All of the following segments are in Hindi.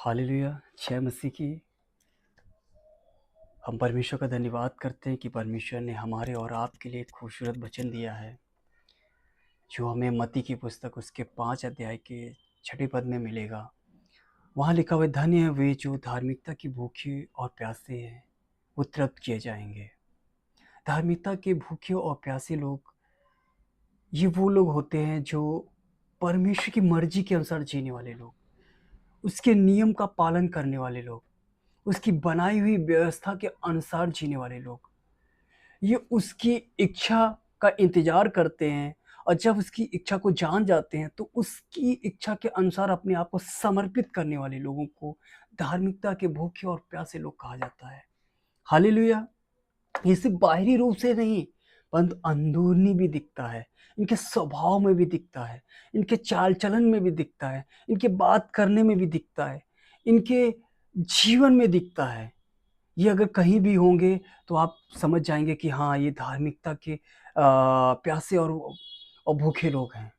हालेलुया। जय मसीह की। हम परमेश्वर का धन्यवाद करते हैं कि परमेश्वर ने हमारे और आपके लिए एक खूबसूरत वचन दिया है, जो हमें मत्ती की पुस्तक उसके 5 अध्याय के 6 पद में मिलेगा। वहाँ लिखा हुआ है, धन्य है वे जो धार्मिकता की भूखे और प्यासे हैं, वो तृप्त किए जाएंगे। धार्मिकता के भूखे और प्यासे लोग, ये वो लोग होते हैं जो परमेश्वर की मर्जी के अनुसार जीने वाले लोग, उसके नियम का पालन करने वाले लोग, उसकी बनाई हुई व्यवस्था के अनुसार जीने वाले लोग। ये उसकी इच्छा का इंतज़ार करते हैं, और जब उसकी इच्छा को जान जाते हैं तो उसकी इच्छा के अनुसार अपने आप को समर्पित करने वाले लोगों को धार्मिकता के भूखे और प्यासे लोग कहा जाता है। हालेलुया! ये सिर्फ बाहरी रूप से नहीं, परंतु अंदरूनी भी दिखता है। इनके स्वभाव में भी दिखता है, इनके चाल-चलन में भी दिखता है, इनके बात करने में भी दिखता है, इनके जीवन में दिखता है। ये अगर कहीं भी होंगे तो आप समझ जाएँगे कि हाँ, ये धार्मिकता के प्यासे और भूखे लोग हैं।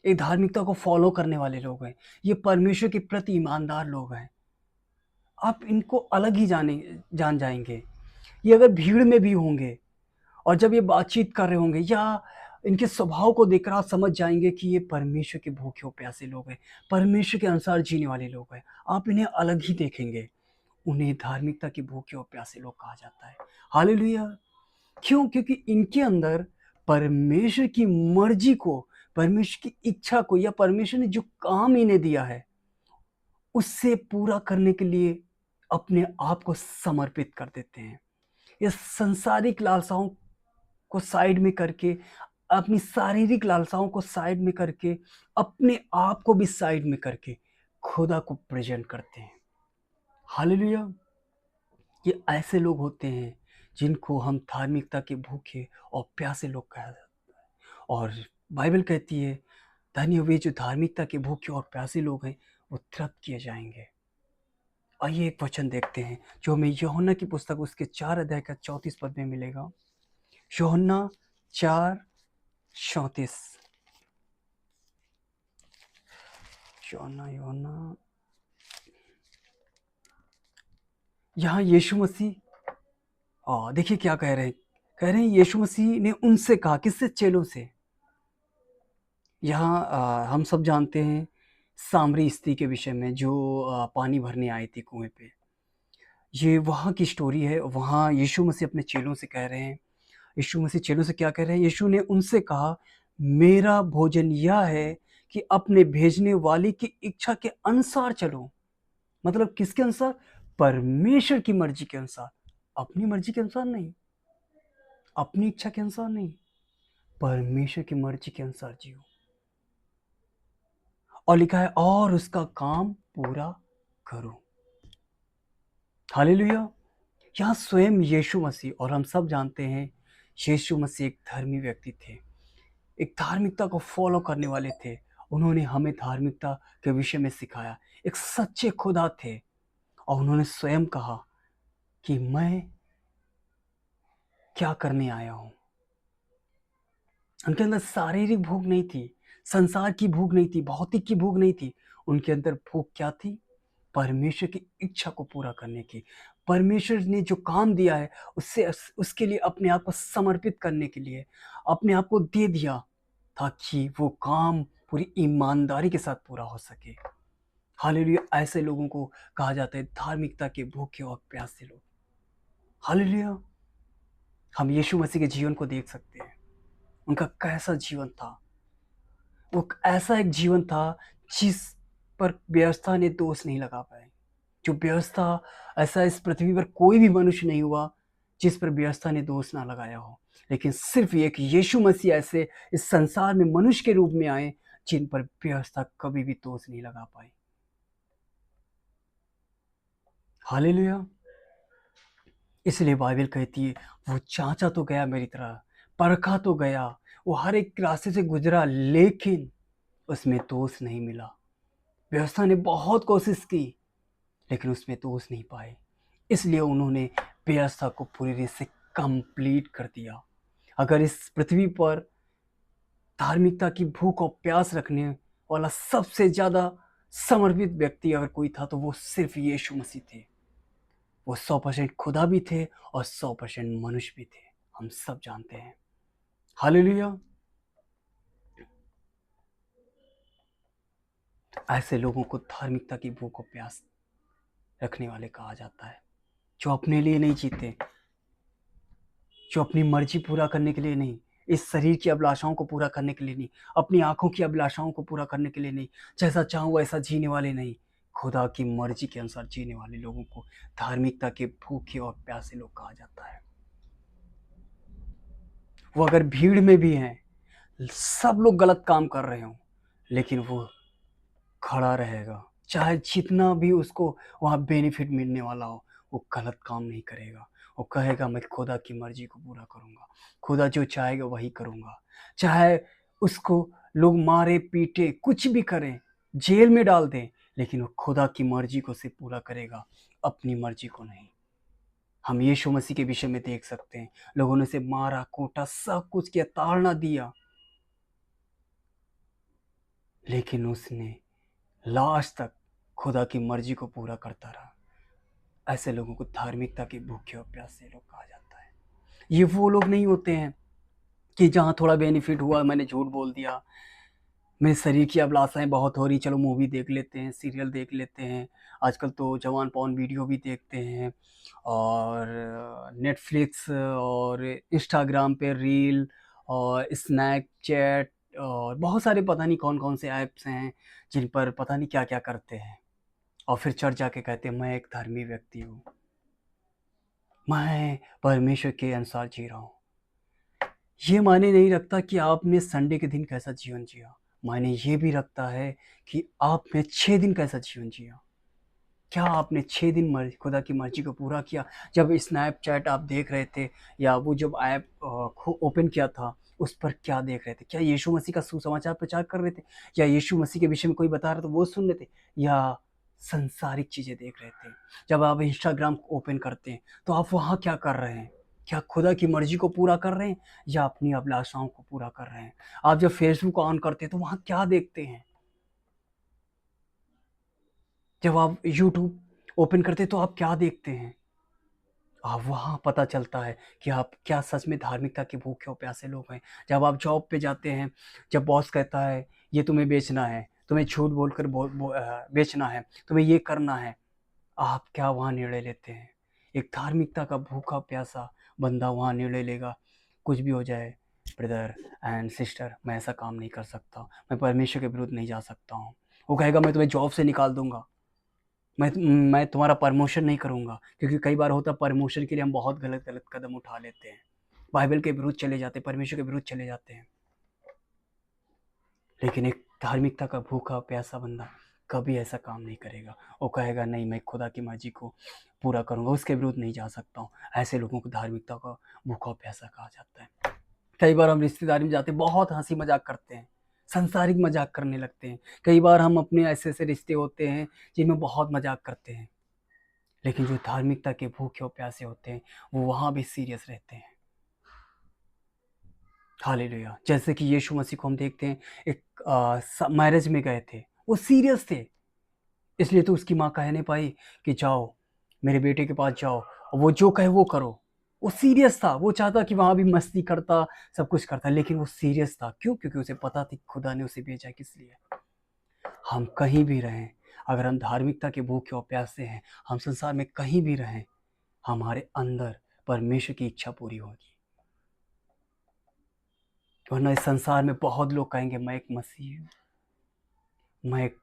ये धार्मिकता को फ़ॉलो करने वाले लोग हैं। ये परमेश्वर के प्रति ईमानदार लोग हैं। आप इनको अलग ही जान जाएँगे। ये अगर भीड़ में भी होंगे और जब ये बातचीत कर रहे होंगे या इनके स्वभाव को देखकर आप समझ जाएँगे कि ये परमेश्वर के भूखे और प्यासे लोग हैं, परमेश्वर के अनुसार जीने वाले लोग हैं। आप इन्हें अलग ही देखेंगे। उन्हें धार्मिकता के भूखे और प्यासे लोग कहा जाता है। हालेलुया! क्यों? क्योंकि इनके अंदर परमेश्वर की मर्ज़ी को, परमेश्वर की इच्छा को या परमेश्वर ने जो काम इन्हें दिया है, उससे पूरा करने के लिए अपने आप को समर्पित कर देते हैं। ये सांसारिक लालसाओं को साइड में करके, अपनी शारीरिक लालसाओं को साइड में करके, अपने आप को भी साइड में करके खुदा को प्रेज़ेंट करते हैं। हालेलुया! ये ऐसे लोग होते हैं जिनको हम धार्मिकता के भूखे और प्यासे लोग कहा जाता है। और बाइबल कहती है, धन्य वे जो धार्मिकता के भूखे और प्यासे लोग हैं, वो तृप्त किए जाएंगे। आइए एक वचन देखते हैं जो हमें यूहन्ना की पुस्तक उसके 4 अध्याय का 34 पद में मिलेगा। यूहन्ना 4:34। यूहन्ना यूहन्ना यहाँ यीशु मसीह देखिए क्या कह रहे हैं। कह रहे हैं यीशु मसीह ने उनसे कहा, किससे? चेलों से। यहाँ हम सब जानते हैं सामरी स्त्री के विषय में, जो पानी भरने आई थी कुएँ पे। ये वहाँ की स्टोरी है। वहाँ यीशु मसीह अपने चेलों से कह रहे हैं, यीशु मसीह चेलों से क्या कह रहे हैं? यीशु ने उनसे कहा, मेरा भोजन यह है कि अपने भेजने वाले की इच्छा के अनुसार चलो। मतलब किसके अनुसार? परमेश्वर की मर्ज़ी के अनुसार। अपनी मर्ज़ी के अनुसार नहीं, अपनी इच्छा के अनुसार नहीं, परमेश्वर की मर्ज़ी के अनुसार जियो। और लिखा है, और उसका काम पूरा करो। हालेलुया! यहाँ स्वयं यीशु मसीह, और हम सब जानते हैं यीशु मसीह एक धर्मी व्यक्ति थे, एक धार्मिकता को फ़ॉलो करने वाले थे। उन्होंने हमें धार्मिकता के विषय में सिखाया। एक सच्चे खुदा थे, और उन्होंने स्वयं कहा कि मैं क्या करने आया हूँ। उनके अंदर शारीरिक भूख नहीं थी, संसार की भूख नहीं थी, भौतिक की भूख नहीं थी। उनके अंदर भूख क्या थी? परमेश्वर की इच्छा को पूरा करने की। परमेश्वर ने जो काम दिया है, उससे उसके लिए अपने आप को समर्पित करने के लिए अपने आप को दे दिया, ताकि वो काम पूरी ईमानदारी के साथ पूरा हो सके। हालेलुया! ऐसे लोगों को कहा जाता है धार्मिकता के भूखे और प्यासे लोग। हालेलुया! हम यीशु मसीह के जीवन को देख सकते हैं। उनका कैसा जीवन था। वो ऐसा एक जीवन था जिस पर व्यवस्था ने दोष नहीं लगा पाई। जो व्यवस्था, ऐसा इस पृथ्वी पर कोई भी मनुष्य नहीं हुआ जिस पर व्यवस्था ने दोष ना लगाया हो। लेकिन सिर्फ एक यीशु मसीह ऐसे इस संसार में मनुष्य के रूप में आए जिन पर व्यवस्था कभी भी दोष नहीं लगा पाई। हालेलुया! इसलिए बाइबल कहती है, वो जाँचा तो गया मेरी तरह, परखा तो गया, वो हर एक रास्ते से गुज़रा, लेकिन उसमें दोष नहीं मिला। व्यवस्था ने बहुत कोशिश की, लेकिन उसमें दोष नहीं पाए। इसलिए उन्होंने व्यवस्था को पूरी रीत से कंप्लीट कर दिया। अगर इस पृथ्वी पर धार्मिकता की भूख और प्यास रखने वाला सबसे ज़्यादा समर्पित व्यक्ति अगर कोई था तो वो सिर्फ यीशु मसीह थे। वो 100% खुदा भी थे और 100% मनुष्य भी थे, हम सब जानते हैं। हालेलुया। ऐसे लोगों को धार्मिकता की भूख और प्यास रखने वाले कहा जाता है, जो अपने लिए नहीं जीते, जो अपनी मर्जी पूरा करने के लिए नहीं, इस शरीर की अभिलाषाओं को पूरा करने के लिए नहीं, अपनी आंखों की अभिलाषाओं को पूरा करने के लिए नहीं, जैसा चाहूँ वैसा जीने वाले नहीं, खुदा की मर्जी के अनुसार जीने वाले लोगों को धार्मिकता के भूखे और प्यासे लोग कहा जाता है। वो अगर भीड़ में भी हैं, सब लोग गलत काम कर रहे हों, लेकिन वो खड़ा रहेगा, चाहे जितना भी उसको वहाँ बेनिफिट मिलने वाला हो, वो गलत काम नहीं करेगा। वो कहेगा मैं खुदा की मर्जी को पूरा करूँगा, खुदा जो चाहेगा वही करूँगा, चाहे उसको लोग मारे पीटे कुछ भी करें, जेल में डाल दें, लेकिन वो खुदा की मर्जी को सिर्फ पूरा करेगा, अपनी मर्जी को नहीं। हम यीशु मसीह के विषय में देख सकते हैं, लोगों ने उसे मारा कूटा सब कुछ किया, ताड़ना दिया, लेकिन उसने लास्ट तक खुदा की मर्जी को पूरा करता रहा। ऐसे लोगों को धार्मिकता के भूखे और प्यासे लोग कहा जाता है। ये वो लोग नहीं होते हैं कि जहाँ थोड़ा बेनिफिट हुआ मैंने झूठ बोल दिया, मेरे शरीर की अभिलाषाएं बहुत हो रही, चलो मूवी देख लेते हैं, सीरियल देख लेते हैं। आजकल तो जवान पॉर्न वीडियो भी देखते हैं, और नेटफ्लिक्स और इंस्टाग्राम पे रील और स्नैपचैट और बहुत सारे पता नहीं कौन कौन से ऐप्स हैं जिन पर पता नहीं क्या क्या करते हैं, और फिर चर्च जाके कहते हैं मैं एक धार्मिक व्यक्ति हूँ, मैं परमेश्वर के अनुसार जी रहा हूँ। ये मायने नहीं रखता कि आपने संडे के दिन कैसा जीवन जिया, मायने ये भी रखता है कि आपने 6 दिन कैसा जीवन जिया। क्या आपने 6 दिन खुदा की मर्जी को पूरा किया? जब स्नैपचैट आप देख रहे थे या वो जब ऐप ओपन किया था, उस पर क्या देख रहे थे? क्या यीशु मसीह का सुसमाचार प्रचार कर रहे थे, या यीशु मसीह के विषय में कोई बता रहा था वो सुन रहे थे, या संसारिक चीज़ें देख रहे थे? जब आप इंस्टाग्राम ओपन करते हैं तो आप वहाँ क्या कर रहे हैं? क्या खुदा की मर्जी को पूरा कर रहे हैं या अपनी अभिलाषाओं को पूरा कर रहे हैं? आप जब फेसबुक ऑन करते हैं तो वहाँ क्या देखते हैं? जब आप यूट्यूब ओपन करते हैं तो आप क्या देखते हैं? वहाँ पता चलता है कि आप क्या सच में धार्मिकता के भूखे और प्यासे लोग हैं। जब आप जॉब पे जाते हैं, जब बॉस कहता है ये तुम्हें बेचना है, तुम्हें झूठ बोलकर बेचना है, तुम्हें ये करना है, आप क्या वहाँ निर्णय लेते हैं? एक धार्मिकता का भूखा प्यासा बंदा वहाँ निर्णय लेगा, कुछ भी हो जाए ब्रदर एंड सिस्टर, मैं ऐसा काम नहीं कर सकता, मैं परमेश्वर के विरुद्ध नहीं जा सकता हूँ। वो कहेगा मैं तुम्हें जॉब से निकाल दूँगा, मैं तुम्हारा प्रमोशन नहीं करूँगा, क्योंकि कई बार होता है प्रमोशन के लिए हम बहुत गलत कदम उठा लेते हैं, बाइबल के विरुद्ध चले जाते हैं, परमेश्वर के विरुद्ध चले जाते हैं। लेकिन एक धार्मिकता का भूखा प्यासा बंदा कभी ऐसा काम नहीं करेगा। वो कहेगा नहीं मैं खुदा की मर्जी को पूरा करूँगा, उसके विरुद्ध नहीं जा सकता हूँ। ऐसे लोगों को धार्मिकता का भूखा प्यासा कहा जाता है। कई बार हम रिश्तेदारी में जाते हैं, बहुत हंसी मजाक करते हैं, संसारिक मजाक करने लगते हैं। कई बार हम अपने ऐसे ऐसे रिश्ते होते हैं जिनमें बहुत मजाक करते हैं, लेकिन जो धार्मिकता के भूखे और प्यासे होते हैं वो वहाँ भी सीरियस रहते हैं। हालेलुया। जैसे कि यीशु मसीह को हम देखते हैं, एक मैरिज में गए थे, वो सीरियस थे, इसलिए तो उसकी माँ कह नहीं पाई कि जाओ मेरे बेटे के पास जाओ और वो जो कहे वो करो। वो सीरियस था, वो चाहता कि वहाँ भी मस्ती करता, सब कुछ करता, लेकिन वो सीरियस था। क्यों? क्योंकि उसे पता थी खुदा ने उसे भेजा किस लिए। हम कहीं भी रहें, अगर हम धार्मिकता के भूखे और प्यासे हैं, हम संसार में कहीं भी रहें, हमारे अंदर परमेश्वर की इच्छा पूरी होगी। वरना इस संसार में बहुत लोग कहेंगे मैं एक मसीह हूँ, मैं एक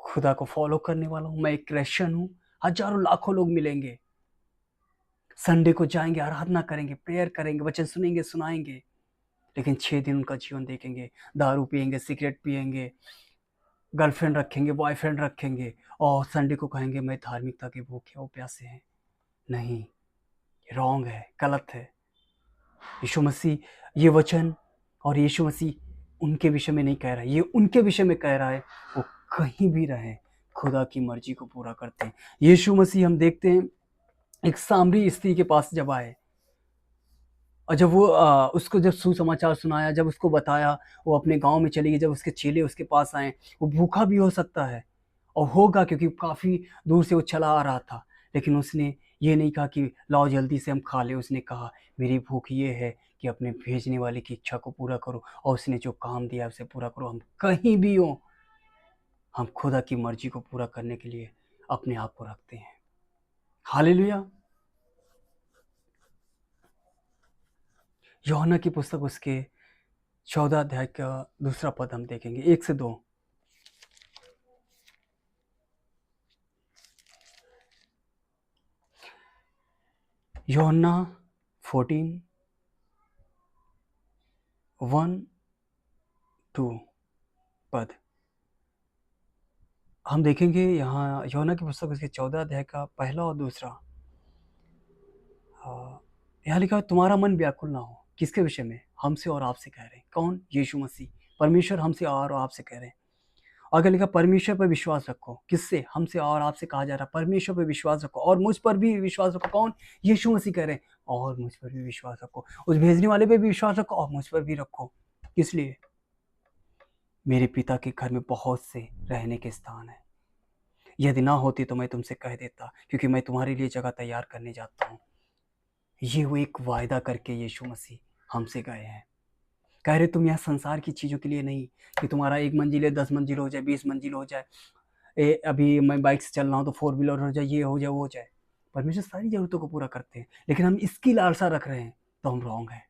खुदा को फॉलो करने वाला हूँ, मैं एक क्रिश्चियन हूँ। हजारों लाखों लोग मिलेंगे, संडे को जाएंगे, आराधना करेंगे, प्रेयर करेंगे, वचन सुनेंगे, सुनाएंगे, लेकिन 6 दिन उनका जीवन देखेंगे, दारू पिएंगे, सिगरेट पिएंगे, गर्लफ्रेंड रखेंगे, बॉयफ्रेंड रखेंगे, और संडे को कहेंगे मैं धार्मिकता के भूखे और प्यासे हैं। नहीं, रॉन्ग है, गलत है। यीशु मसीह ये वचन और यीशु मसीह उनके विषय में नहीं कह रहा है, ये उनके विषय में कह रहा है। वो कहीं भी रहे खुदा की मर्जी को पूरा करते हैं। यीशु मसीह हम देखते हैं एक सामरी स्त्री के पास जब आए, और जब वो उसको जब सुसमाचार सुनाया, जब उसको बताया, वो अपने गांव में चली गई। जब उसके चेले उसके पास आए, वो भूखा भी हो सकता है, और होगा, क्योंकि काफ़ी दूर से वो चला आ रहा था। लेकिन उसने ये नहीं कहा कि लाओ जल्दी से हम खा लें। उसने कहा मेरी भूख ये है कि अपने भेजने वाले की इच्छा को पूरा करो, और उसने जो काम दिया उसे पूरा करो। हम कहीं भी हों, हम खुदा की मर्जी को पूरा करने के लिए अपने आप को रखते हैं। हालेलुया। यूहन्ना की पुस्तक उसके 14 अध्याय का दूसरा पद हम देखेंगे, 1 से 2। यूहन्ना 14 1 2 पद हम देखेंगे यहाँ। यूहन्ना की पुस्तक उसके 14 अध्याय का पहला और दूसरा। यहाँ लिखा है तुम्हारा मन व्याकुल ना हो। किसके विषय में? हमसे और आपसे कह रहे हैं। कौन? यीशु मसीह, परमेश्वर हमसे और आपसे कह रहे हैं। आगे लिखा परमेश्वर पर विश्वास रखो। किससे? हमसे और आपसे कहा जा रहा है परमेश्वर पर विश्वास रखो और मुझ पर भी विश्वास रखो। कौन? यीशु मसीह कह रहे हैं। और मुझ पर भी विश्वास रखो, उस भेजने वाले पे भी विश्वास रखो और मुझ पर भी रखो। किस लिए? मेरे पिता के घर में बहुत से रहने के स्थान है। यदि ना होती तो मैं तुमसे कह देता, क्योंकि मैं तुम्हारे लिए जगह तैयार करने जाता हूँ। ये वो एक वायदा करके यीशु मसीह हमसे गए हैं। कह रहे तुम यहाँ संसार की चीज़ों के लिए नहीं कि तुम्हारा 1 मंजिल है, 10 मंजिल हो जाए, 20 मंजिल हो जाए, अभी मैं बाइक से चल रहा हूँ तो 4 व्हीलर हो जाए, ये हो जाए, वो हो जाए। परमेश्वर सारी ज़रूरतों को पूरा करते हैं, लेकिन हम इसकी लालसा रख रहे हैं तो हम रॉन्ग हैं।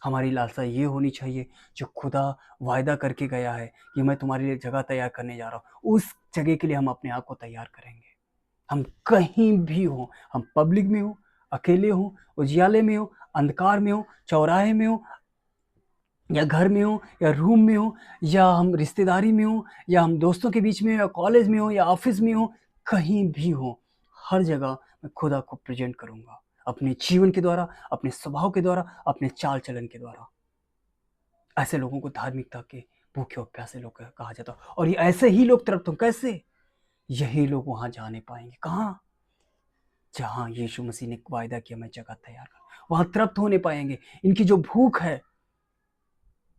हमारी लालसा ये होनी चाहिए जो खुदा वायदा करके गया है कि मैं तुम्हारे लिए जगह तैयार करने जा रहा हूँ। उस जगह के लिए हम अपने आप को तैयार करेंगे। हम कहीं भी हों, हम पब्लिक में हों, अकेले हों, उजियाले में हों, अंधकार में हों, चौराहे में हों, या घर में हो, या रूम में हो, या हम रिश्तेदारी में हो, या हम दोस्तों के बीच में हो, या कॉलेज में हो, या ऑफिस में हो, कहीं भी हो, हर जगह मैं खुदा को प्रेजेंट करूँगा अपने जीवन के द्वारा, अपने स्वभाव के द्वारा, अपने चाल चलन के द्वारा। ऐसे लोगों को धार्मिकता के भूखे और प्यासे लोग कहा जाता है। और ये ऐसे ही लोग तृप्त हों। कैसे? यही लोग वहाँ जाने पाएंगे। कहाँ? जहाँ यीशु मसीह ने वायदा किया मैं जगह तैयार कर, वहाँ तृप्त होने पाएंगे। इनकी जो भूख है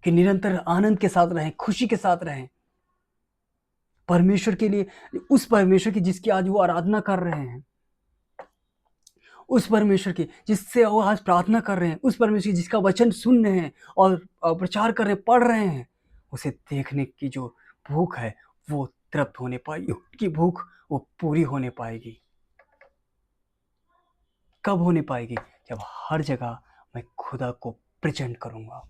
कि निरंतर आनंद के साथ रहें, खुशी के साथ रहें, परमेश्वर के लिए, उस परमेश्वर की जिसकी आज वो आराधना कर रहे हैं, उस परमेश्वर की जिससे वो आज प्रार्थना कर रहे हैं, उस परमेश्वर की जिसका वचन सुन रहे हैं और प्रचार कर रहे हैं, पढ़ रहे हैं, उसे देखने की जो भूख है वो तृप्त होने पाएगी। उनकी भूख वो पूरी होने पाएगी। कब होने पाएगी? जब हर जगह मैं खुदा को प्रेजेंट करूंगा।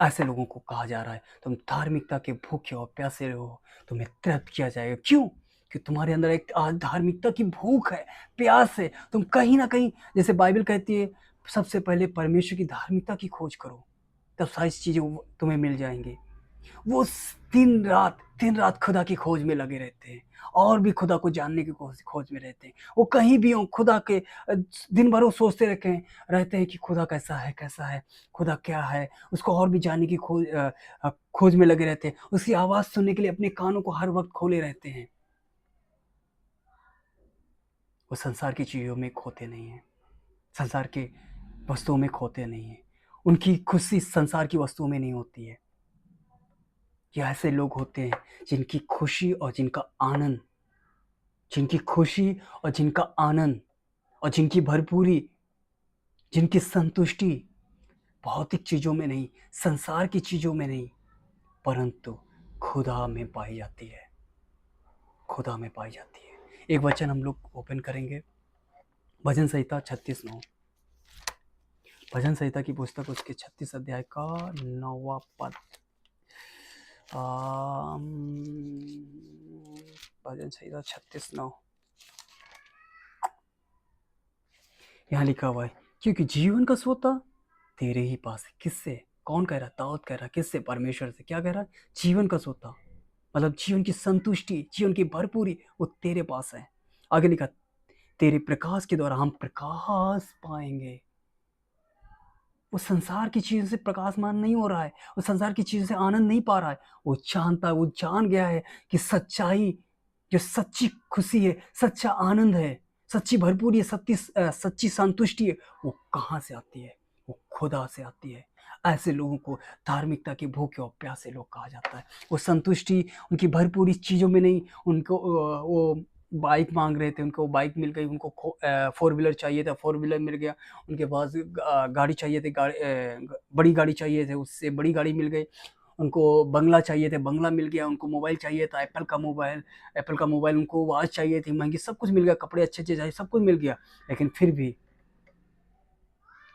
ऐसे लोगों को कहा जा रहा है तुम धार्मिकता के भूखे और प्यासे हो, तुम्हें तृप्त किया जाएगा। क्यों? कि तुम्हारे अंदर एक धार्मिकता की भूख है, प्यास है। तुम कहीं ना कहीं, जैसे बाइबल कहती है, सबसे पहले परमेश्वर की धार्मिकता की खोज करो, तब सारी चीजें तुम्हें मिल जाएंगी। वो दिन रात खुदा की खोज में लगे रहते हैं और भी खुदा को जानने की खोज में रहते हैं। वो कहीं भी हो, खुदा के दिन भर वो सोचते रहते हैं कि खुदा कैसा है, कैसा है, खुदा क्या है, उसको और भी जानने की खोज में लगे रहते हैं। उसकी आवाज़ सुनने के लिए अपने कानों को हर वक्त खोले रहते हैं। वो संसार की चीज़ों में खोते नहीं हैं, संसार के वस्तुओं में खोते नहीं हैं। उनकी खुशी संसार की वस्तुओं में नहीं होती है। ये ऐसे लोग होते हैं जिनकी खुशी और जिनका आनंद, जिनकी खुशी और जिनका आनंद और जिनकी भरपूरी, जिनकी संतुष्टि भौतिक चीज़ों में नहीं, संसार की चीज़ों में नहीं, परंतु खुदा में पाई जाती है। खुदा में पाई जाती है। एक वचन हम लोग ओपन करेंगे, भजन संहिता 36:9। भजन संहिता की पुस्तक उसके 36 अध्याय का 9वां पद। भजन संहिता 36:9 यहाँ लिखा हुआ है, क्योंकि जीवन का सोता तेरे ही पास है। किससे? कौन कह रहा है? दाऊद कह रहा है। किससे? परमेश्वर से। क्या कह रहा है? जीवन का सोता, मतलब जीवन की संतुष्टि, जीवन की भरपूरी वो तेरे पास है। आगे लिखा, तेरे प्रकाश के द्वारा हम प्रकाश पाएंगे। वो संसार की चीज़ों से प्रकाशमान नहीं हो रहा है, वो संसार की चीज़ों से आनंद नहीं पा रहा है। वो जानता है, वो जान गया है कि सच्चाई, जो सच्ची खुशी है, सच्चा आनंद है, सच्ची भरपूरी है, सच्ची संतुष्टि है, वो कहाँ से आती है? वो खुदा से आती है। ऐसे लोगों को धार्मिकता के भूखे और प्यासे लोग कहा जाता है। वो संतुष्टि उनकी भरपूर इस चीज़ों में नहीं, उनको वो बाइक माँग रहे थे, उनको बाइक मिल गई, उनको फोर व्हीलर चाहिए था, फोर व्हीलर मिल गया, उनके पास गाड़ी चाहिए थी, बड़ी गाड़ी चाहिए थे, उससे बड़ी गाड़ी मिल गई, उनको बंगला चाहिए थे, बंगला मिल गया, उनको मोबाइल चाहिए था, एप्पल का मोबाइल, उनको वॉच चाहिए थी महंगी, सब कुछ मिल गया, कपड़े अच्छे-अच्छे चाहिए, सब कुछ मिल गया, लेकिन फिर भी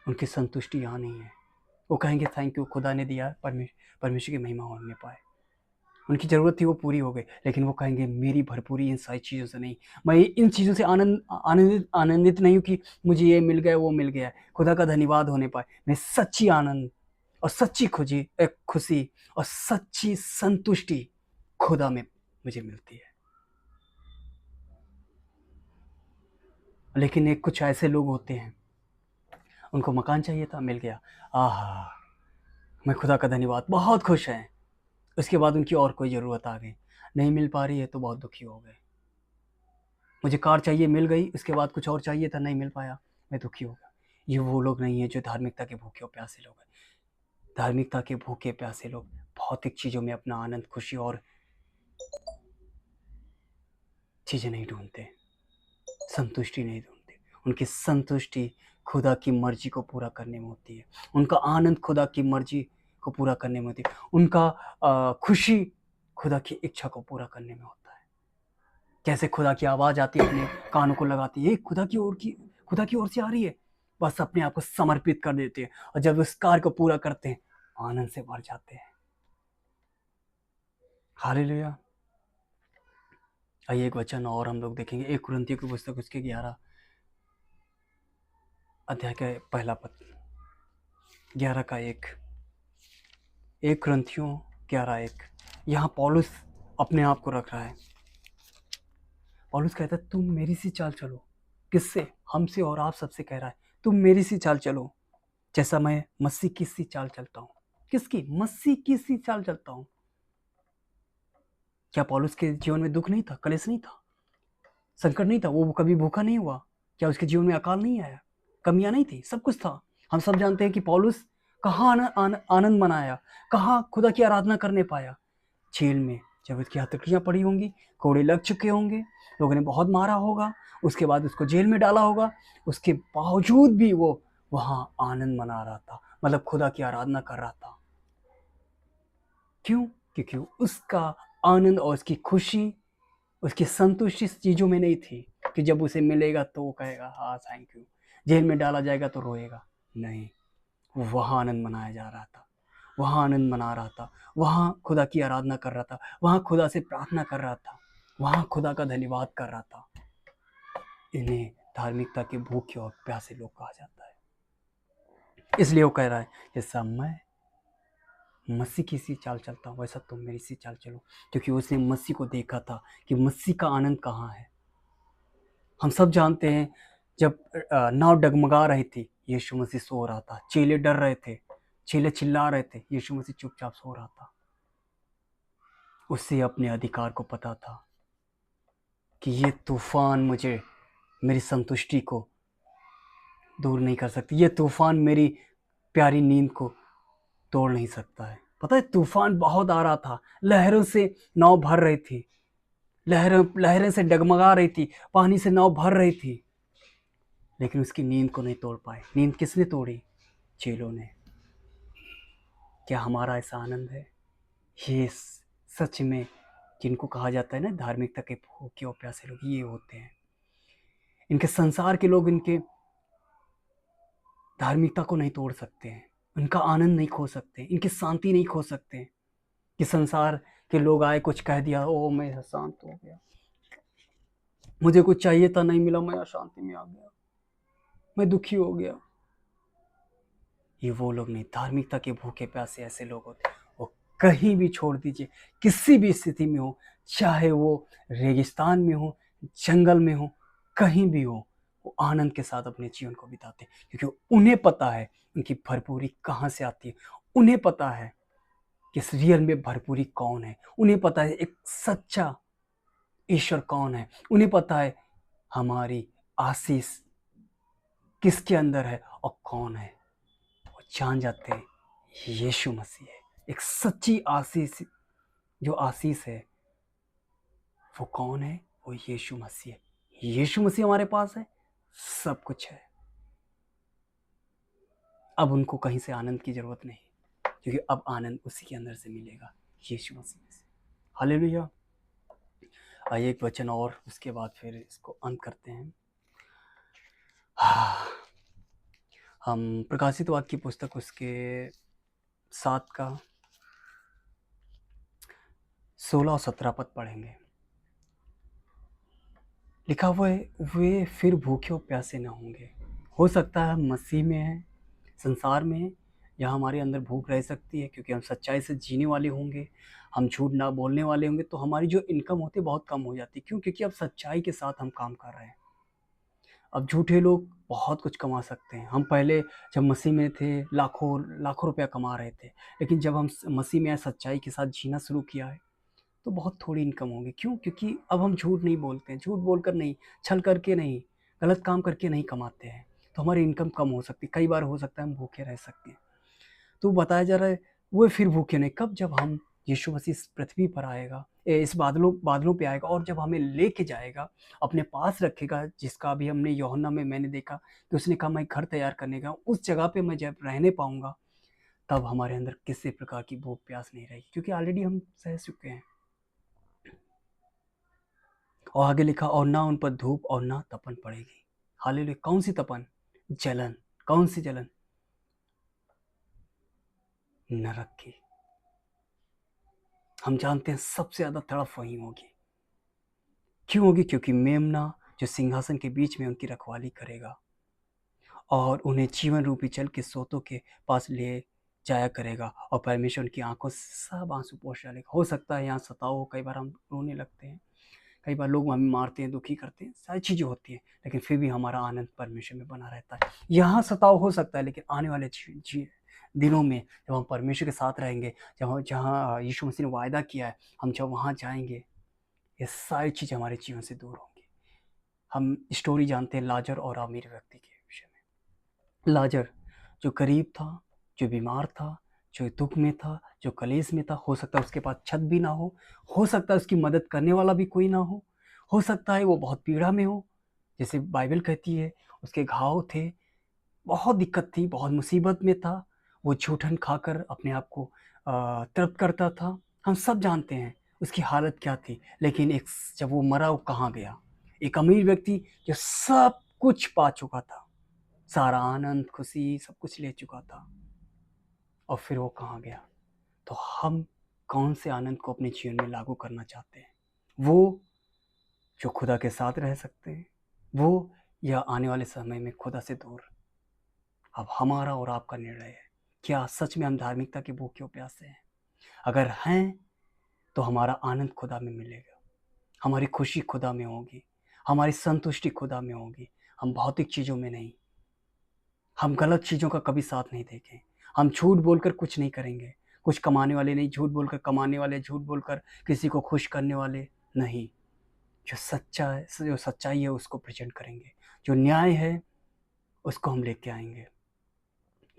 उनकी संतुष्टि यहाँ नहीं है। वो कहेंगे थैंक यू, खुदा ने दिया, परमेश्वर की महिमा होने पाए। उनकी ज़रूरत थी वो पूरी हो गई, लेकिन वो कहेंगे मेरी भरपूरी इन सारी चीज़ों से नहीं, मैं इन चीज़ों से आनंदित नहीं हूँ कि मुझे ये मिल गया, वो मिल गया। खुदा का धन्यवाद होने पाए। मैं सच्ची आनंद और सच्ची खुशी और सच्ची संतुष्टि खुदा में मुझे मिलती है। लेकिन एक कुछ ऐसे लोग होते हैं, उनको मकान चाहिए था, मिल गया, आहा! मैं खुदा का धन्यवाद, बहुत खुश हैं। उसके बाद उनकी और कोई ज़रूरत आ गई, नहीं मिल पा रही है तो बहुत दुखी हो गए। मुझे कार चाहिए, मिल गई, उसके बाद कुछ और चाहिए था, नहीं मिल पाया, मैं दुखी हो गया। ये वो लोग नहीं हैं जो धार्मिकता के भूखे और प्यासे लोग हैं। धार्मिकता के भूखे प्यासे लोग भौतिक चीज़ों में अपना आनंद, खुशी और चीज़ें नहीं ढूँढते, संतुष्टि नहीं ढूँढते। उनकी संतुष्टि खुदा की मर्ज़ी को पूरा करने में होती है। उनका आनंद खुदा की मर्ज़ी को पूरा करने में होती है। उनका खुशी खुदा की इच्छा को पूरा करने में होता है। कैसे खुदा की आवाज़ आती है, अपने कानों को लगाती है, ये खुदा की ओर से आ रही है, बस अपने आप को समर्पित कर देते हैं, और जब उस कार्य को पूरा करते हैं, आनंद से भर जाते हैं। हालेलुया। आइए एक वचन और हम लोग देखेंगे, 1 कुरिन्थियों की पुस्तक उसके 11 अध्याय का पहला पद, 11 का 1, 1 कुरिन्थियों 11:1। यहाँ पौलुस अपने आप को रख रहा है। पौलुस कहता है तुम मेरी सी चाल चलो। किससे? हमसे और आप सबसे कह रहा है, तुम मेरी सी चाल चलो, जैसा मैं मसीह की सी चाल चलता हूँ। किसकी? मसीह की सी चाल चलता हूँ। क्या पौलुस के जीवन में दुख नहीं था, कलेश नहीं था, संकट नहीं था? वो कभी भूखा नहीं हुआ? क्या उसके जीवन में अकाल नहीं आया, कमियां नहीं थी? सब कुछ था। हम सब जानते हैं कि पौलुस कहाँ आनंद मनाया, कहाँ खुदा की आराधना करने पाया? जेल में, जब उसकी हथकड़ियाँ पड़ी होंगी, कोड़े लग चुके होंगे, लोगों ने बहुत मारा होगा, उसके बाद उसको जेल में डाला होगा, उसके बावजूद भी वो वहाँ आनंद मना रहा था, मतलब खुदा की आराधना कर रहा था। क्यों? क्योंकि उसका आनंद और उसकी खुशी, उसकी संतुष्टि इस चीज़ों में नहीं थी कि जब उसे मिलेगा तो वो कहेगा हाँ थैंक यू, जेल में डाला जाएगा तो रोएगा। नहीं, वो वहाँ आनंद मनाया जा रहा था, वहाँ आनंद मना रहा था, वहाँ खुदा की आराधना कर रहा था, वहाँ खुदा से प्रार्थना कर रहा था, वहाँ खुदा का धन्यवाद कर रहा था। इन्हें धार्मिकता के भूखे और प्यासे लोग कहा जाता है। इसलिए वो कह रहा है जैसा मैं मसीह की सी चाल चलता हूँ, वैसा तुम मेरी सी चाल चलो, क्योंकि उसने मसीह को देखा था कि मसीह का आनंद कहाँ है। हम सब जानते हैं, जब नाव डगमगा रही थी, यीशु मसीह सो रहा था, चेले डर रहे थे, चेले चिल्ला रहे थे, यीशु मसीह चुपचाप सो रहा था। उसे अपने अधिकार को पता था कि ये तूफान मुझे, मेरी संतुष्टि को दूर नहीं कर सकती, ये तूफान मेरी प्यारी नींद को तोड़ नहीं सकता है। पता है, तूफान बहुत आ रहा था, लहरों से नाव भर रही थी, लहरें से डगमगा रही थी, पानी से नाव भर रही थी, लेकिन उसकी नींद को नहीं तोड़ पाए। नींद किसने तोड़ी? चेलों ने। क्या हमारा ऐसा आनंद है? ये सच में जिनको कहा जाता है ना धार्मिकता के भूखे और प्यासे लोग, ये होते हैं। इनके संसार के लोग इनके धार्मिकता को नहीं तोड़ सकते हैं, उनका आनंद नहीं खो सकते, इनकी शांति नहीं खो सकते। कि संसार के लोग आए, कुछ कह दिया, ओ मैं शांत हो गया, मुझे कुछ चाहिए था नहीं मिला, मैं अशांति में आ गया, मैं दुखी हो गया। ये वो लोग नहीं, धार्मिकता के भूखे प्यासे ऐसे लोग होते हैं। वो कहीं भी छोड़ दीजिए, किसी भी स्थिति में हो, चाहे वो रेगिस्तान में हो, जंगल में हो, कहीं भी हो, वो आनंद के साथ अपने जीवन को बिताते हैं, क्योंकि उन्हें पता है उनकी भरपूरी कहाँ से आती है। उन्हें पता है कि इस रियल में भरपूरी कौन है। उन्हें पता है एक सच्चा ईश्वर कौन है। उन्हें पता है हमारी आशीष किसके अंदर है और कौन है। जान जाते हैं यीशु मसीह है। एक सच्ची आशीष, जो आशीष है वो कौन है? वो यीशु मसीह है। यीशु मसीह हमारे पास है, सब कुछ है। अब उनको कहीं से आनंद की जरूरत नहीं, क्योंकि अब आनंद उसी के अंदर से मिलेगा, यीशु मसीह से। हालेलुया। आइए एक वचन और, उसके बाद फिर इसको अंत करते हैं। हम प्रकाशित वाक्य की पुस्तक उसके 7 का 16 और 17 पद पढ़ेंगे। लिखा हुआ है, वे फिर भूखे और प्यासे न होंगे। हो सकता है मसीह में है, संसार में है, या हमारे अंदर भूख रह सकती है, क्योंकि हम सच्चाई से जीने वाले होंगे, हम झूठ ना बोलने वाले होंगे, तो हमारी जो इनकम होती है बहुत कम हो जाती है। क्यों? क्योंकि अब सच्चाई के साथ हम काम कर रहे हैं। अब झूठे लोग बहुत कुछ कमा सकते हैं। हम पहले जब मसीह में थे लाखों लाखों रुपया कमा रहे थे, लेकिन जब हम मसीह में सच्चाई के साथ जीना शुरू किया है तो बहुत थोड़ी इनकम होगी। क्यों? क्योंकि अब हम झूठ नहीं बोलते हैं, झूठ बोलकर नहीं, छल करके नहीं, गलत काम करके नहीं कमाते हैं, तो हमारी इनकम कम हो सकती है। कई बार हो सकता है हम भूखे रह सकते हैं। तो बताया जा रहा है वो फिर भूखे नहीं, कब? जब हम यीशु मसीह इस पृथ्वी पर आएगा, इस बादलों पे आएगा, और जब हमें लेके जाएगा, अपने पास रखेगा, जिसका अभी हमने यूहन्ना में मैंने देखा कि उसने कहा मैं घर तैयार करने का, उस जगह पे मैं जब रहने पाऊंगा, तब हमारे अंदर किसी प्रकार की भूख प्यास नहीं रहेगी, क्योंकि ऑलरेडी हम सह चुके हैं। और आगे लिखा, और ना उन पर धूप और ना तपन पड़ेगी। हालेलुया। कौन सी तपन? जलन। कौन सी जलन? नरक की। हम जानते हैं सबसे ज्यादा तड़प वहीं होगी। क्यों होगी? क्योंकि मेमना जो सिंहासन के बीच में उनकी रखवाली करेगा और उन्हें जीवन रूपी जल के सोतों के पास ले जाया करेगा, और परमेश्वर उनकी आंखों से सब आंसू पोंछ डालेगा। हो सकता है यहाँ सताओ हो, कई बार हम रोने लगते हैं, कई बार लोग हमें मारते हैं, दुखी करते हैं, सारी चीज़ें होती हैं, लेकिन फिर भी हमारा आनंद परमेश्वर में बना रहता है। यहाँ सताव हो सकता है, लेकिन आने वाले दिनों में जब हम परमेश्वर के साथ रहेंगे, जहाँ यीशु मसीह ने वायदा किया है, हम जब वहाँ जाएंगे, ये सारी चीज़ें हमारे जीवन से दूर होंगी। हम स्टोरी जानते हैं लाजर और अमीर व्यक्ति के विषय में। लाजर जो गरीब था, जो बीमार था, जो दुख में था, जो कलेश में था, हो सकता है उसके पास छत भी ना हो सकता है उसकी मदद करने वाला भी कोई ना हो सकता है वो बहुत पीड़ा में हो, जैसे बाइबल कहती है उसके घाव थे, बहुत दिक्कत थी, बहुत मुसीबत में था, वो झूठन खाकर अपने आप को तृप्त करता था। हम सब जानते हैं उसकी हालत क्या थी, लेकिन जब वो मरा, वो कहाँ गया? एक अमीर व्यक्ति जो सब कुछ पा चुका था, सारा आनंद खुशी सब कुछ ले चुका था, और फिर वो कहाँ गया? तो हम कौन से आनंद को अपने जीवन में लागू करना चाहते हैं? वो जो खुदा के साथ रह सकते हैं, वो, या आने वाले समय में खुदा से दूर? अब हमारा और आपका निर्णय है। क्या सच में हम धार्मिकता के भूखे और प्यासे हैं? अगर हैं तो हमारा आनंद खुदा में मिलेगा, हमारी खुशी खुदा में होगी, हमारी संतुष्टि खुदा में होगी, हम भौतिक चीज़ों में नहीं। हम गलत चीज़ों का कभी साथ नहीं देंगे। हम झूठ बोलकर कुछ नहीं करेंगे। कुछ कमाने वाले नहीं, झूठ बोलकर कमाने वाले, झूठ बोलकर किसी को खुश करने वाले नहीं। जो सच्चा है, जो सच्चाई है उसको प्रेजेंट करेंगे। जो न्याय है उसको हम लेके आएंगे।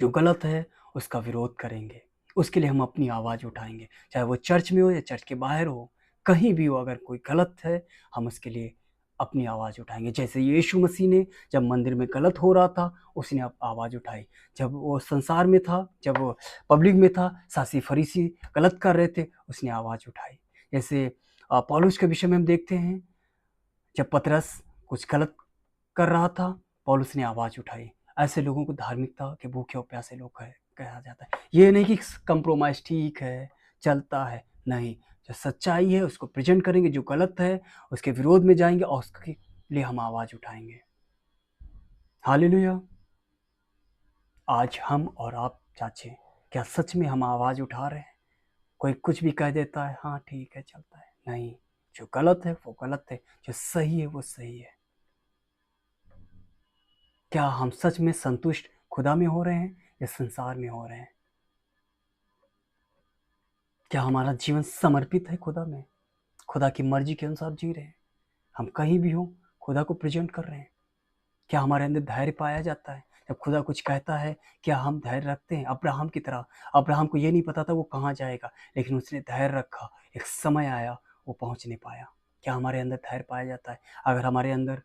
जो गलत है उसका विरोध करेंगे। उसके लिए हम अपनी आवाज़ उठाएंगे, चाहे वो चर्च में हो या चर्च के बाहर हो, कहीं भी हो। अगर कोई गलत है, हम उसके लिए अपनी आवाज़ उठाएंगे। जैसे यीशु मसीह ने जब मंदिर में गलत हो रहा था, उसने आवाज़ उठाई। जब वो संसार में था, जब वो पब्लिक में था, शास्त्री फरीसी गलत कर रहे थे, उसने आवाज़ उठाई। जैसे पौलुस के विषय में हम देखते हैं, जब पतरस कुछ गलत कर रहा था, पौलुस ने आवाज़ उठाई। ऐसे लोगों को धार्मिकता के भूखे और प्यासे लोग कहा जाता है। ये नहीं कि कंप्रोमाइज़ ठीक है, चलता है, नहीं। जो सच्चाई है उसको प्रेजेंट करेंगे, जो गलत है उसके विरोध में जाएंगे और उसके लिए हम आवाज़ उठाएंगे। हालेलुया। आज हम और आप चाचे, क्या सच में हम आवाज़ उठा रहे हैं? कोई कुछ भी कह देता है, हाँ ठीक है, चलता है, नहीं। जो गलत है वो गलत है, जो सही है वो सही है। क्या हम सच में संतुष्ट खुदा में हो रहे हैं या संसार में हो रहे हैं? क्या हमारा जीवन समर्पित है खुदा में? खुदा की मर्जी के अनुसार जी रहे हैं? हम कहीं भी हो खुदा को प्रेजेंट कर रहे हैं? क्या हमारे अंदर धैर्य पाया जाता है? जब खुदा कुछ कहता है, क्या हम धैर्य रखते हैं? अब्राहम की तरह। अब्राहम को ये नहीं पता था वो कहाँ जाएगा, लेकिन उसने धैर्य रखा। एक समय आया, वो पहुँच नहीं पाया। क्या हमारे अंदर धैर्य पाया जाता है? अगर हमारे अंदर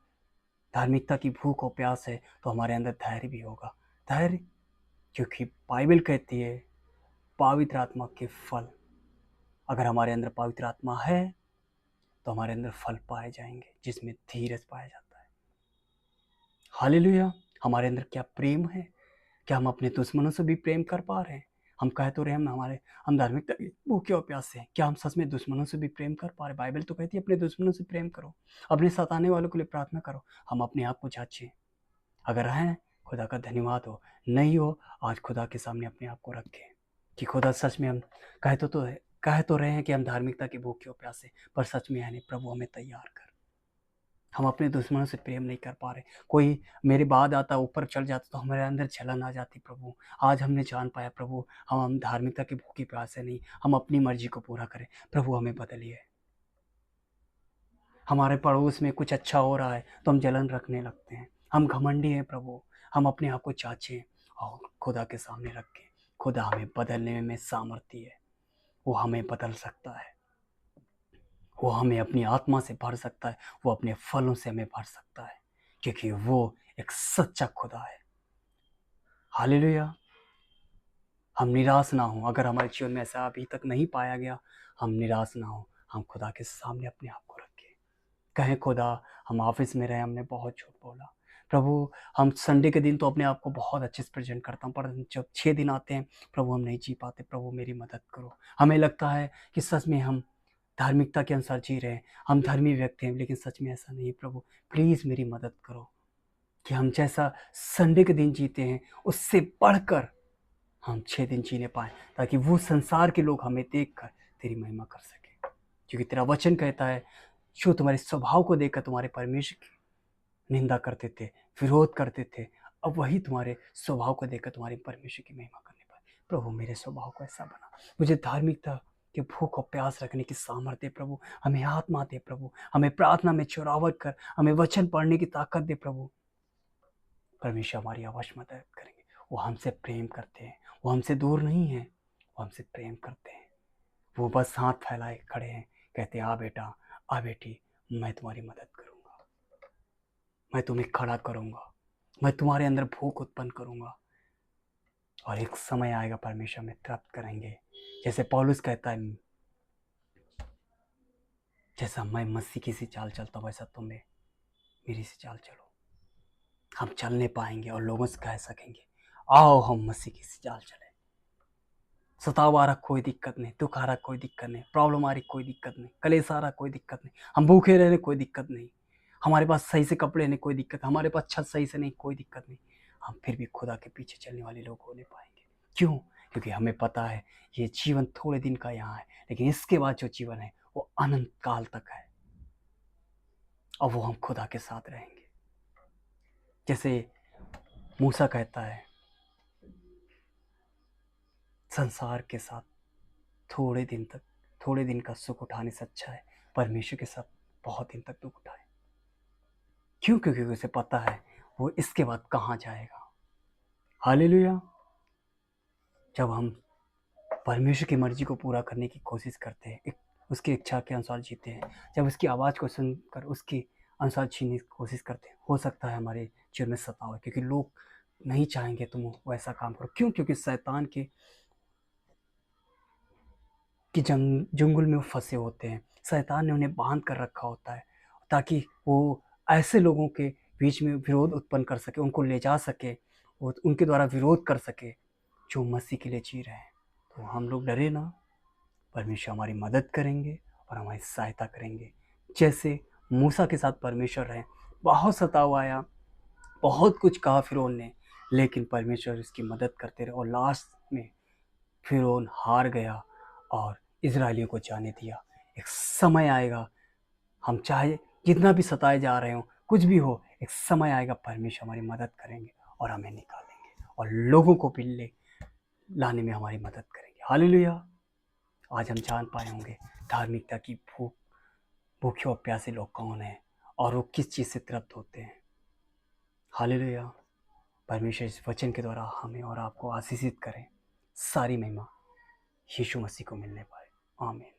धार्मिकता की भूख और प्यास है, तो हमारे अंदर धैर्य भी होगा। धैर्य, क्योंकि बाइबल कहती है पवित्र आत्मा के फल, अगर हमारे अंदर पवित्र आत्मा है तो हमारे अंदर फल पाए जाएंगे, जिसमें धीरज पाया जाता है। हालेलुया। हमारे अंदर क्या प्रेम है? क्या हम अपने दुश्मनों से भी प्रेम कर पा रहे हैं? हम कह तो रहे हैं हम धार्मिकता की भूखे और प्यासे हैं, क्या हम सच में दुश्मनों से भी प्रेम कर पा रहे? बाइबल तो कहती है अपने दुश्मनों से प्रेम करो, अपने सताने वालों के लिए प्रार्थना करो। हम अपने आप को जांचें। अगर हैं, खुदा का धन्यवाद हो। नहीं हो, आज खुदा के सामने अपने आप को रखें कि खुदा सच में हम कह तो रहे हैं कि हम धार्मिकता की भूखे और प्यासे, पर सच में है नहीं। प्रभु हमें तैयार कर। हम अपने दुश्मनों से प्रेम नहीं कर पा रहे। कोई मेरे बाद आता, ऊपर चढ़ जाता, तो हमारे अंदर जलन आ जाती। प्रभु आज हमने जान पाया, प्रभु हम धार्मिकता की भूखे प्यासे नहीं, हम अपनी मर्जी को पूरा करें। प्रभु हमें बदलिए। हमारे पड़ोस में कुछ अच्छा हो रहा है तो हम जलन रखने लगते हैं, हम घमंडी हैं। प्रभु हम अपने आप को चाचें और खुदा के सामने रखें। खुदा हमें बदलने में सामर्थ्य है। वो हमें बदल सकता है, वो हमें अपनी आत्मा से भर सकता है, वो अपने फलों से हमें भर सकता है, क्योंकि वो एक सच्चा खुदा है। हालेलुया। हम निराश ना हों। अगर हमारे जीवन में ऐसा अभी तक नहीं पाया गया, हम निराश ना हों। हम खुदा के सामने अपने आप को रखें, कहें खुदा हम ऑफिस में रहे, हमने बहुत झूठ बोला। प्रभु हम संडे के दिन तो अपने आप को बहुत अच्छे से प्रेजेंट करता हूँ, पर जब 6 दिन आते हैं प्रभु हम नहीं जी पाते। प्रभु मेरी मदद करो। हमें लगता है कि सच में हम धार्मिकता के अनुसार जी रहे हैं, हम धर्मी व्यक्ति हैं, लेकिन सच में ऐसा नहीं। प्रभु प्लीज़ मेरी मदद करो कि हम जैसा संडे के दिन जीते हैं उससे बढ़कर हम 6 दिन जीने पाएँ, ताकि वो संसार के लोग हमें देखकर तेरी महिमा कर सकें। क्योंकि तेरा वचन कहता है जो तुम्हारे स्वभाव को देखकर तुम्हारे परमेश्वर की निंदा करते थे, विरोध करते थे, अब वही तुम्हारे स्वभाव को देखकर तुम्हारे परमेश्वर की महिमा करने पाए। प्रभु मेरे स्वभाव को ऐसा बना, मुझे धार्मिकता के भूख और प्यास रखने की सामर्थ्य दे। प्रभु हमें आत्मा दे। प्रभु हमें प्रार्थना में चौरावट कर, हमें वचन पढ़ने की ताकत दे। प्रभु परमेश्वर हमारी अवश्य मदद करेंगे। वो हमसे प्रेम करते हैं, वो हमसे दूर नहीं है, वो हमसे प्रेम करते हैं। वो बस हाथ फैलाए खड़े हैं, कहते हैं आ बेटा, आ बेटी, मैं तुम्हारी मदद करूँगा, मैं तुम्हें खड़ा करूँगा, मैं तुम्हारे अंदर भूख उत्पन्न करूँगा। और एक समय आएगा परमेश्वर में तृप्त करेंगे। जैसे पौलुस कहता है, जैसा मैं मसीह की सी चाल चलता हूँ वैसा तुम्हें मेरी सी चाल चलो। हम चलने पाएंगे और लोगों से कह सकेंगे आओ हम मसीह की सी चाल चले। सताव आ रहा कोई दिक्कत नहीं, दुख आ रहा कोई दिक्कत नहीं, प्रॉब्लम आ रही कोई दिक्कत नहीं, कलेश आ रहा कोई दिक्कत नहीं, हम भूखे रह रहे कोई दिक्कत नहीं, हमारे पास सही से कपड़े नहीं कोई दिक्कत, हमारे पास छत सही से नहीं कोई दिक्कत नहीं, हम फिर भी खुदा के पीछे चलने वाले लोग होने पाएंगे। क्यों? क्योंकि हमें पता है ये जीवन थोड़े दिन का यहाँ है, लेकिन इसके बाद जो जीवन है वो अनंत काल तक है, और वो हम खुदा के साथ रहेंगे। जैसे मूसा कहता है संसार के साथ थोड़े दिन का सुख उठाने से अच्छा है परमेश्वर के साथ बहुत दिन तक दुख उठाए। क्यों? क्योंकि उसे पता है वो इसके बाद कहाँ जाएगा। हालेलुया। जब हम परमेश्वर की मर्जी को पूरा करने की कोशिश करते हैं, उसकी इच्छा के अनुसार जीते हैं, जब उसकी आवाज़ को सुनकर उसके अनुसार जीने की कोशिश करते हैं, हो सकता है हमारे जीवन में सताव है, क्योंकि लोग नहीं चाहेंगे तुम वैसा काम करो। क्यों? क्योंकि शैतान के जंगल में वो फंसे होते हैं। शैतान ने उन्हें बांध कर रखा होता है ताकि वो ऐसे लोगों के बीच में विरोध उत्पन्न कर सके, उनको ले जा सके, उनके द्वारा विरोध कर सके जो मसीह के लिए जी रहे हैं। तो हम लोग डरे ना, परमेश्वर हमारी मदद करेंगे और हमारी सहायता करेंगे। जैसे मूसा के साथ परमेश्वर रहे, बहुत सताव आया, बहुत कुछ कहा फिरौन ने, लेकिन परमेश्वर उसकी मदद करते रहे और लास्ट में फिरौन हार गया और इजरायलियों को जाने दिया। एक समय आएगा, हम चाहे जितना भी सताए जा रहे हो, कुछ भी हो, एक समय आएगा परमेश्वर हमारी मदद करेंगे और हमें निकालेंगे और लोगों को भी लाने में हमारी मदद करेंगे। हालेलुया। आज हम जान पाए होंगे धार्मिकता की भूखे और प्यासे लोग कौन हैं और वो किस चीज़ से तृप्त होते हैं। हालेलुया। परमेश्वर इस वचन के द्वारा हमें और आपको आशीषित करें। सारी महिमा यीशु मसीह को मिलने पाए। आमीन।